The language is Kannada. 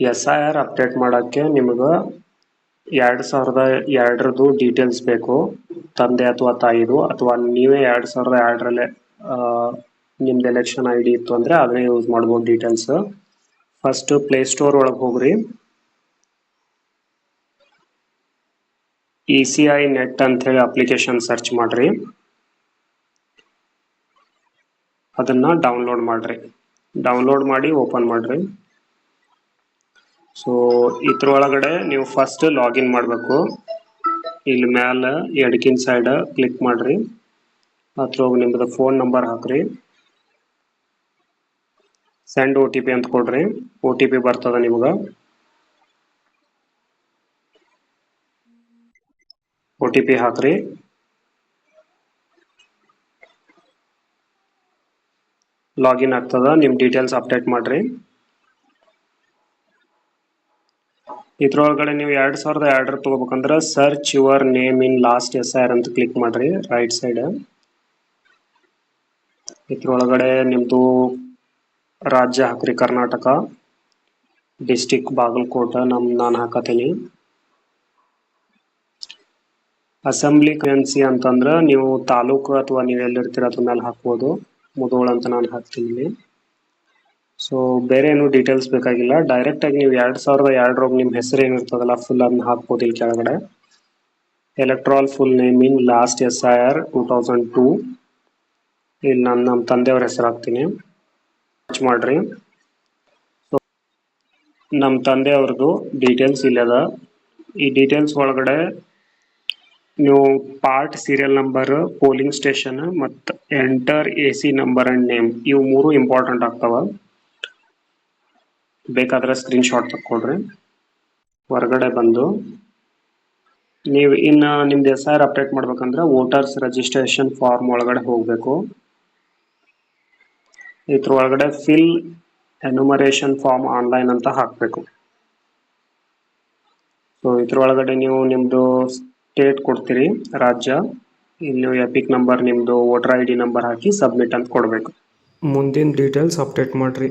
SIR ಅಪ್ಡೇಟ್ ಮಾಡೋಕ್ಕೆ ನಿಮ್ಗೆ 2002 ಡೀಟೇಲ್ಸ್ ಬೇಕು, ತಂದೆ ಅಥವಾ ತಾಯಿದು, ಅಥವಾ ನೀವೇ 2002 ನಿಮ್ದು ಎಲೆಕ್ಷನ್ ID ಇತ್ತು ಅಂದರೆ ಅದನ್ನೇ ಯೂಸ್ ಮಾಡ್ಬೋದು ಡೀಟೇಲ್ಸ್. ಫಸ್ಟ್ ಪ್ಲೇಸ್ಟೋರ್ ಒಳಗೆ ಹೋಗ್ರಿ, ECI ನೆಟ್ ಅಂತ ಹೇಳಿ ಅಪ್ಲಿಕೇಶನ್ ಸರ್ಚ್ ಮಾಡ್ರಿ, ಅದನ್ನ ಡೌನ್ಲೋಡ್ ಮಾಡ್ರಿ. ಡೌನ್ಲೋಡ್ ಮಾಡಿ ಓಪನ್ ಮಾಡ್ರಿ. ಸೊ ಇದ್ರೊಳಗಡೆ ನೀವು ಫಸ್ಟ್ ಲಾಗಿನ್ ಮಾಡಬೇಕು. ಇಲ್ಲಿ ಮ್ಯಾಲ ಎಡಕಿನ ಸೈಡ್ ಕ್ಲಿಕ್ ಮಾಡ್ರಿ, ಅದ್ರೊಳಗೆ ನಿಮ್ಮದು ಫೋನ್ ನಂಬರ್ ಹಾಕ್ರಿ, ಸೆಂಡ್ OTP ಅಂತ ಕೊಡ್ರಿ. OTP ಬರ್ತದ ನಿಮ್ಗೆ. OTP ಹಾಕ್ರಿ. ಲಾಗಿನ್ ಆಗ್ತದ. ನಿಮ್ಮ ಡೀಟೇಲ್ಸ್ ಅಪ್ಡೇಟ್ ಮಾಡ್ರಿ. ಇದ್ರೊಳಗಡೆ ನೀವು 2002 ತಗೋಬೇಕಂದ್ರೆ search your name in last SIR ಅಂತ ಕ್ಲಿಕ್ ಮಾಡ್ರಿ ರೈಟ್ ಸೈಡ್. ಇದ್ರೊಳಗಡೆ ನಿಮ್ದು ರಾಜ್ಯ ಹಾಕ್ರಿ, ಕರ್ನಾಟಕ, ಡಿಸ್ಟಿಕ್ ಬಾಗಲಕೋಟ, ನಾನು ಹಾಕತೀನಿ. ಅಸೆಂಬ್ಲಿ ಕರೆನ್ಸಿ ಅಂತಂದ್ರೆ ನೀವು ತಾಲೂಕು ಅಥವಾ ನೀವು ಎಲ್ಲಿರ್ತೀರ ಅದ್ರ ಮೇಲೆ ಹಾಕ್ಬೋದು. ಮುಧೋಳ ಅಂತ ನಾನು ಹಾಕ್ತೀನಿ. ಸೊ ಬೇರೆ ಏನು ಡೀಟೇಲ್ಸ್ ಬೇಕಾಗಿಲ್ಲ, ಡೈರೆಕ್ಟಾಗಿ ನೀವು 2002 ನಿಮ್ಮ ಹೆಸರು ಏನಿರ್ತದಲ್ಲ ಫುಲ್ ಅದನ್ನ ಹಾಕ್ಬೋದು ಇಲ್ಲಿ ಕೆಳಗಡೆ. Electoral full name in last SIR 2002. ಇಲ್ಲಿ ನಾನು ನಮ್ಮ ತಂದೆಯವ್ರ ಹೆಸರು ಹಾಕ್ತೀನಿ, ಸರ್ಚ್ ಮಾಡ್ರಿ. ಸೊ ನಮ್ಮ ತಂದೆಯವ್ರದ್ದು ಡೀಟೇಲ್ಸ್ ಇಲ್ಲದ. ಈ ಡೀಟೇಲ್ಸ್ ಒಳಗಡೆ ನೀವು part, serial number, polling station ಮತ್ತು enter AC number and name, ಇವು 3 ಇಂಪಾರ್ಟೆಂಟ್ ಆಗ್ತಾವ. ಬೇಕಾದ್ರೆ ಸ್ಕ್ರೀನ್ಶಾಟ್ ತಕ್ಕೊಡ್ರಿ. ಹೊರಗಡೆ ಬಂದು ನೀವು ಇನ್ನು ನಿಮ್ದು SIR ಅಪ್ಡೇಟ್ ಮಾಡ್ಬೇಕಂದ್ರೆ ವೋಟರ್ಸ್ ರಿಜಿಸ್ಟ್ರೇಷನ್ ಫಾರ್ಮ್ ಒಳಗಡೆ ಹೋಗಬೇಕು. ಇದ್ರೊಳಗಡೆ ಫಿಲ್ ಎನ್ಯುಮರೇಷನ್ ಫಾರ್ಮ್ ಆನ್ಲೈನ್ ಅಂತ ಹಾಕಬೇಕು. ಸೊ ಇದ್ರೊಳಗಡೆ ನೀವು ನಿಮ್ಮದು ಸ್ಟೇಟ್ ಕೊಡ್ತೀರಿ, ರಾಜ್ಯ, ಇಲ್ಲಿ ನೀವು ಎಪಿಕ್ ನಂಬರ್, ನಿಮ್ಮದು ವೋಟರ್ ID ನಂಬರ್ ಹಾಕಿ ಸಬ್ಮಿಟ್ ಅಂತ ಕೊಡಬೇಕು. ಮುಂದಿನ ಡೀಟೇಲ್ಸ್ ಅಪ್ಡೇಟ್ ಮಾಡಿರಿ.